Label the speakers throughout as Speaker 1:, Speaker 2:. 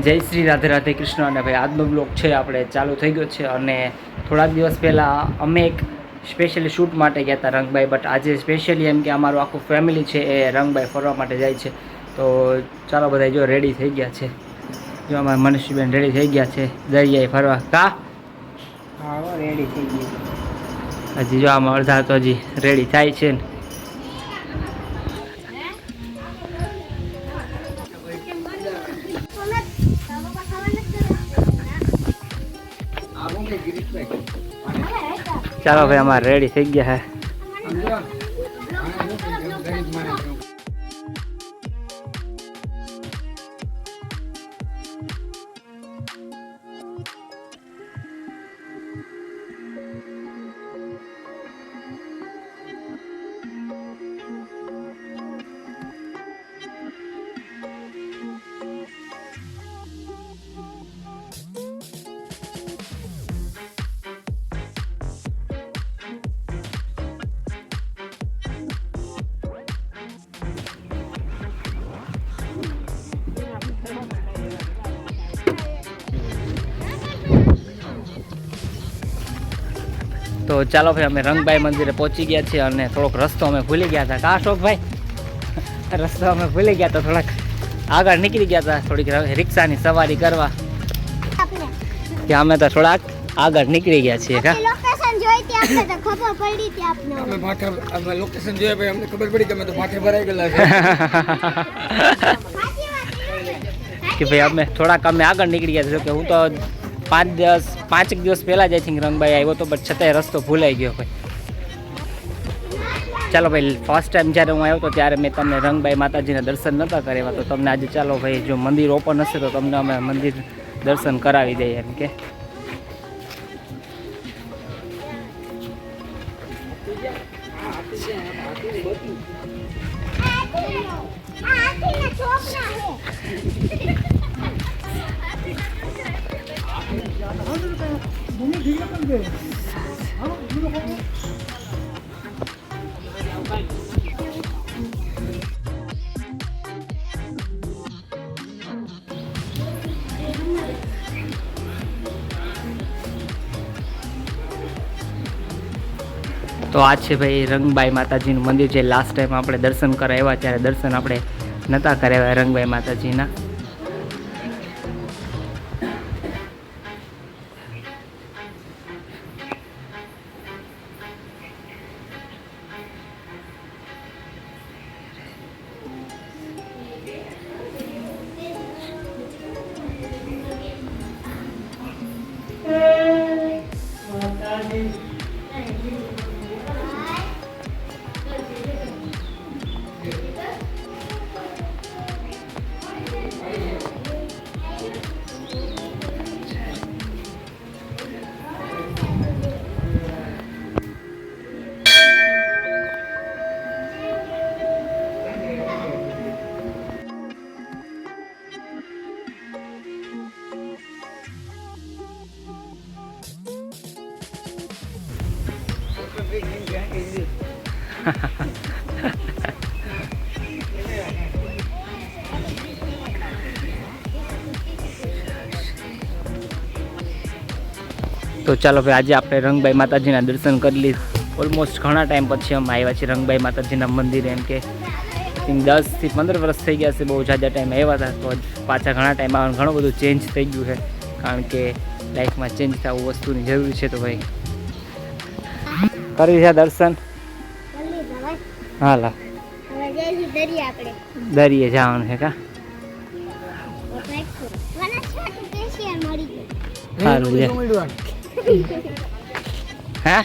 Speaker 1: જય શ્રી રાધે રાધે કૃષ્ણ. અને ભાઈ આજનો બ્લોગ છે આપણે ચાલુ થઈ ગયો છે. અને થોડાક દિવસ પહેલાં અમે એક સ્પેશિયલી શૂટ માટે ગયા હતા રંગભાઈ, બટ આજે સ્પેશિયલી એમ કે અમારું આખું ફેમિલી છે એ રંગભાઈ ફરવા માટે જાય છે. તો ચાલો બધા જો રેડી થઈ ગયા છે. જો અમારા મનીષબેન રેડી થઈ ગયા છે દરિયાએ ફરવા. કા
Speaker 2: હા રેડી થઈ ગઈ.
Speaker 1: હજી જો આમાં અડધા તો હજી રેડી થાય છે ને. ચાલો ભાઈ અમારે રેડી થઈ ગયા હે. તો ચાલો ભાઈ અમે રંગભાઈ મંદિરે પહોંચી ગયા છીએ અને થોડોક રસ્તો અમે ભૂલી ગયા હતા. કા અશોકભાઈ રસ્તો અમે ભૂલી ગયા હતા, થોડાક આગળ નીકળી ગયા હતા થોડીક રિક્ષાની સવારી કરવા. કે અમે તો થોડાક આગળ નીકળી ગયા છીએ. કા
Speaker 3: લોકેશન જોઈ હતી આપણે તો ખબર પડી હતી આપને.
Speaker 2: અમે લોકેશન જોયા પછી અમને ખબર પડી કે અમે તો માથે ભરાઈ ગયેલા
Speaker 1: કે ભાઈ અમે થોડાક આગળ નીકળી ગયા છે. કે હું તો 5 દિવસ પહેલાં જ આઈ થિંક રંગભાઈ આવ્યો હતો, બટ છતાંય રસ્તો ભૂલાઈ ગયો ભાઈ. ચાલો ભાઈ ફર્સ્ટ ટાઈમ જ્યારે હું આવ્યો હતો ત્યારે મેં તમને રંગભાઈ માતાજીના દર્શન નહોતા કરાવ્યા, તો તમને આજે ચાલો ભાઈ જો મંદિર ઓપન હશે તો તમને અમે મંદિર દર્શન કરાવી દઈએ એમ કે. તો આ છે ભાઈ રંગભાઈ માતાજીનું મંદિર છે. લાસ્ટ ટાઈમ આપણે દર્શન કરાવ્યા ત્યારે દર્શન આપણે નહોતા કરાવ્યા રંગભાઈ માતાજીના. તો ચાલો ભાઈ આજે આપણે રંગભાઈ માતાજીના દર્શન કરી લીધા. ઓલમોસ્ટ ઘણા ટાઈમ પછી અમે આવ્યા છીએ રંગભાઈ માતાજીના મંદિરે. એમ કે 10 થી 15 વર્ષ થઈ ગયા છે, બહુ જાજા ટાઈમ આવ્યા હતા. તો પાછા ઘણા ટાઈમ આવવાનું ઘણું બધું ચેન્જ થઈ ગયું છે, કારણ કે લાઈફમાં ચેન્જ થવું વસ્તુની જરૂરી છે. તો ભાઈ કરી છે દર્શન. હાલા દરિયે જવાનું છે. કા સારું લે. હા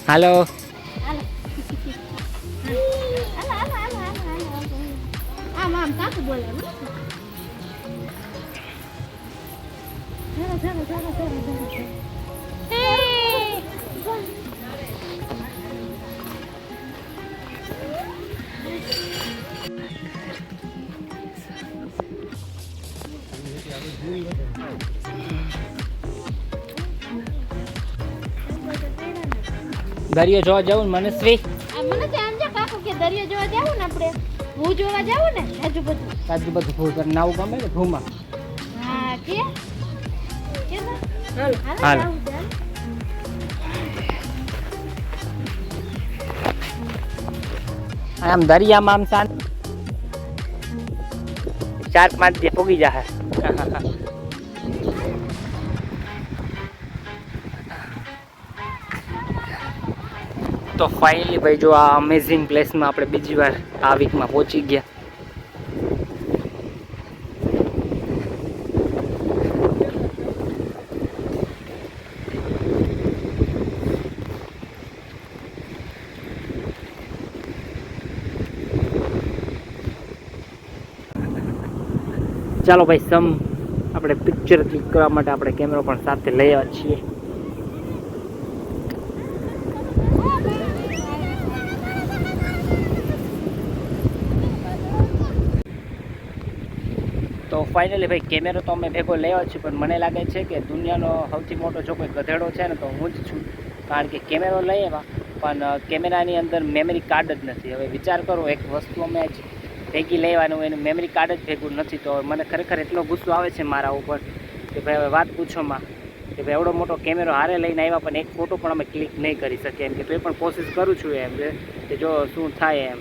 Speaker 1: હાલો દરિયો જોવા જવું ને મનસ્વી?
Speaker 3: મને તો એમ છે કાકુ કે દરિયો જોવા જાવું ને આપણે. હું જોવા જાઉં ને આજુ બધું.
Speaker 1: આજુ બધું ભૂ તને નાવું ગમે ને ભૂમાં?
Speaker 3: હા કે
Speaker 2: હાલ.
Speaker 1: હાલ. આમ દરિયામાં આમ શાંત 4-5 દી પોગી જાય. તો ફાઇનલી ભાઈ જો આ અમેઝિંગ પ્લેસમાં આપણે બીજી વાર આ વીકમાં પહોંચી ગયા. ચાલો ભાઈ આપણે પિક્ચર ક્લિક કરવા માટે આપણે કેમેરો પણ સાથે લઈ આવ્યા છીએ. તો ફાઇનલી ભાઈ કેમેરો તો અમે ભેગો લઈ આવ્યા છીએ, પણ મને લાગે છે કે દુનિયાનો સૌથી મોટો જો કોઈ ગધેડો છે ને તો હું જ છું. કારણ કે કેમેરો લઈ આવ્યા પણ કેમેરાની અંદર મેમરી કાર્ડ જ નથી. હવે વિચાર કરો, એક વસ્તુ અમે જ ભેગી લેવાનું એનું મેમરી કાર્ડ જ ભેગું નથી. તો મને ખરેખર એટલો ગુસ્સો આવે છે મારા ઉપર કે ભાઈ હવે વાત પૂછોમાં કે ભાઈ એવડો મોટો કેમેરો હારે લઈને આવ્યા પણ એક ફોટો પણ અમે ક્લિક નહીં કરી શકીએ. એમ કે તો એ પણ કોશિશ કરું છું એમ કે જો શું થાય એમ.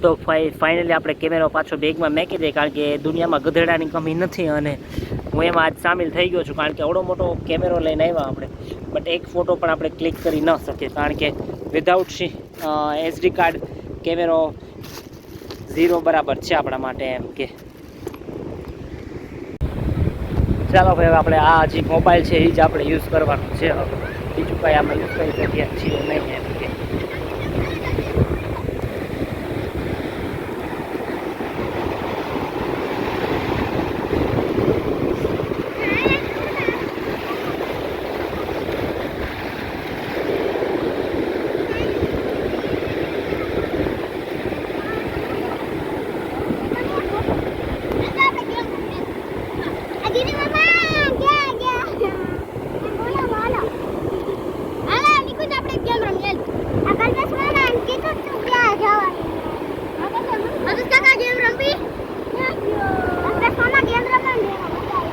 Speaker 1: તો ફાઇનલી આપણે કેમેરો પાછો બેગમાં મેકી દઈએ, કારણ કે દુનિયામાં ગધેડાની કમી નથી અને હું એમાં આજ સામેલ થઈ ગયો છું. કારણ કે આવડો મોટો કેમેરો લઈને આવ્યા આપણે, બટ એક ફોટો પણ આપણે ક્લિક કરી ન શકીએ, કારણ કે વિધાઉટ SD કાર્ડ કેમેરો 0 બરાબર છે આપણા માટે એમ કે. ચાલો ભાઈ હવે આપણે આ જે મોબાઈલ છે એ જ આપણે યુઝ કરવાનો છે. બીજું કંઈ આપણે યુઝ કરી શકીએ છીએ નહીં એમ કે.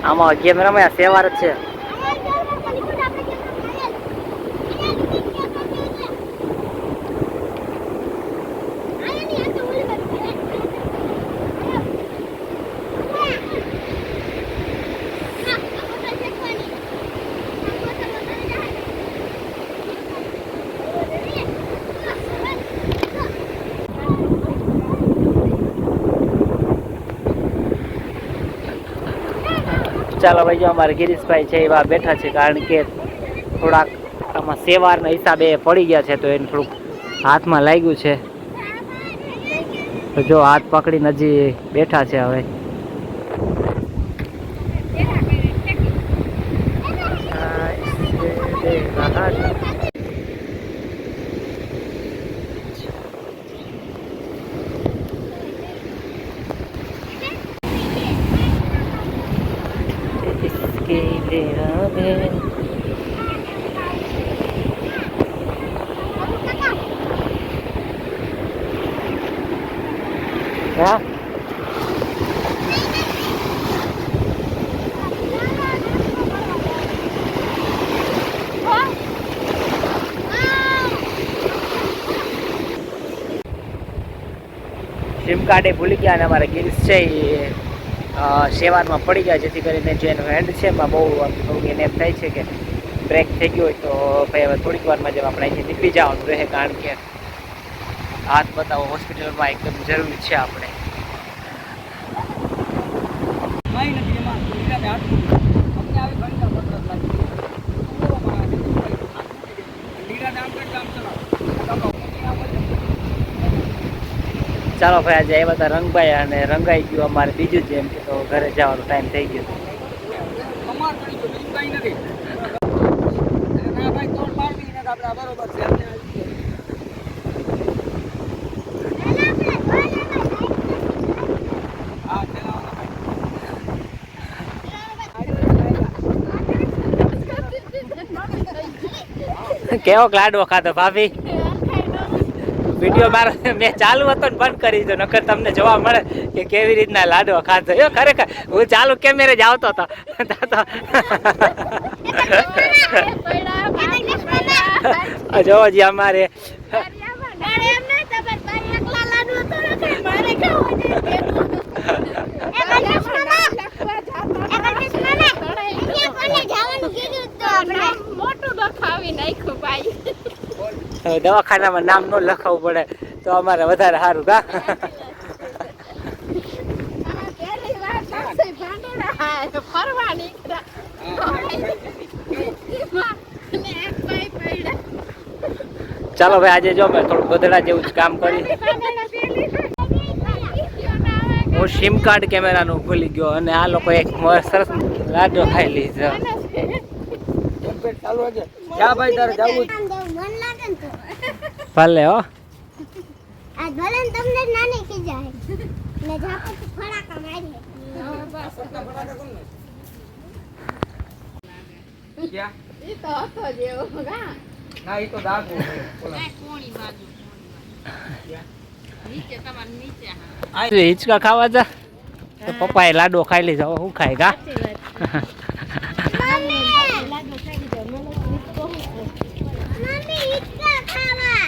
Speaker 1: આમાં ગેમ રમ્યા સેવાર જ છે. ચાલો ભાઈ, જો અમારે ગિરીશભાઈ છે એવા બેઠા છે, કારણ કે થોડાક આમાં સેવારના હિસાબે પડી ગયા છે તો એને થોડુંક હાથમાં લાગ્યું છે. તો જો હાથ પકડીને હજી બેઠા છે. હવે હા સિમ કાર્ડ એ ભૂલી ગયા અને અમારા ગિરીશ છે એ સેવારમાં પડી ગયા, જેથી કરીને જે એનો હેન્ડ છે એમાં બહુ થોડુંક એને એમ થાય છે કે બ્રેક થઈ ગયો હોય. તો ભાઈ હવે થોડીક વારમાં જેમ આપણે અહીંથી નીકળી જવાનું રહે, કારણ કે હાથ બતાવો હોસ્પિટલમાં એકદમ જરૂરી છે આપણે.
Speaker 2: કાંઈ નથી એમાં લીલા હાથ અમને આવી ઘણી વપરાશ લાગી લીલા દામ કરતા આમ ચલાવો
Speaker 1: ચાલો ભાઈ આજે આવ્યા હતા રંગભાઈ અને રંગાઈ ગયું અમારે બીજું જ એમ કે તો ઘરે જવાનો ટાઈમ થઈ ગયો.
Speaker 2: કમાર કરી તો બીજું કાંઈ નથી. ના ભાઈ તોડ પાડવી નથી આપણે બરોબર છે. આપણે હા ચલાવવાનો
Speaker 1: કેવો લાડવો ખાધો ભાભી? વિડીયો મારો મેં ચાલુ હતો ને બંધ કરી દીધો, નકર તમને જોવા મળે કે કેવી રીતના લાડવો ખાધો. એ ખરેખર હું ચાલુ કેમેરે જ આવતો હતો. જોવો જી અમારે દવાખાનામાં નામ ન લખાવવું પડે તો અમારે વધારે સારું. કા ચાલો ભાઈ આજે જો મેં થોડું ગધડા જેવું જ કામ કરી. હું સિમ કાર્ડ કેમેરાનું ભૂલી ગયો અને આ લોકો એક સરસ લાડો ખાઈ લીધો.
Speaker 2: ચાલુ છે. જા ભાઈ તારે જાવું
Speaker 3: મન લાગે ને તો
Speaker 1: ભલે હો.
Speaker 3: આ ભલે ને તમને નાની કી જાય ને જાપો તો ફડાકા મારી.
Speaker 2: ક્યાં
Speaker 3: ઈ તો હતો જેવો ગા
Speaker 2: ના ઈ તો દાગો છે.
Speaker 3: કોણી બાજુ નીચે તમાર નીચે હા
Speaker 1: હિંચકા ખાવા જા તો પપ્પાએ લાડવો ખાઈ લીધો. હવે હું ખાય ગા
Speaker 3: મમ્મી લાડો ખાઈ દો મને મમ્મી ઈટકા ખાવા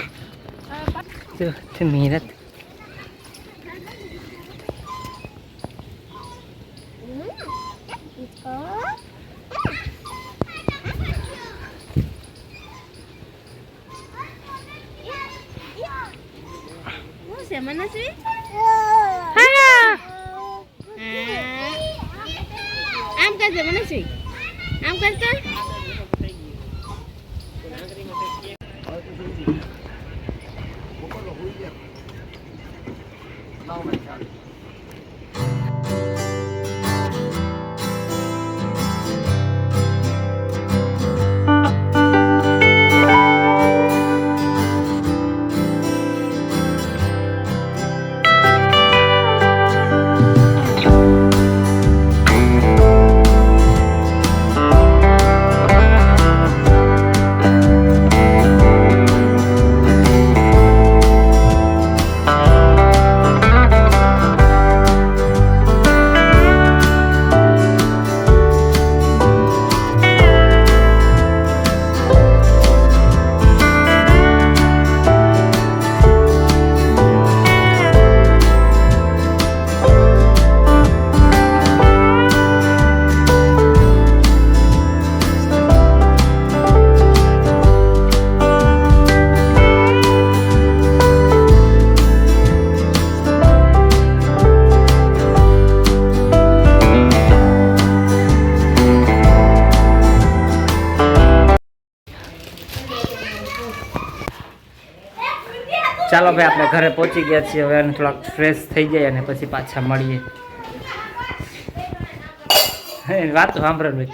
Speaker 1: મીરત
Speaker 3: મનસ્વી આમ કરજે મનસ્વી આમ કરજે. ચાલો ભાઈ આપણે ઘરે પહોંચી ગયા છીએ. હવે એને થોડાક ફ્રેશ થઈ જાય અને પછી પાછા મળીએ. વાતો સાંભળવાનું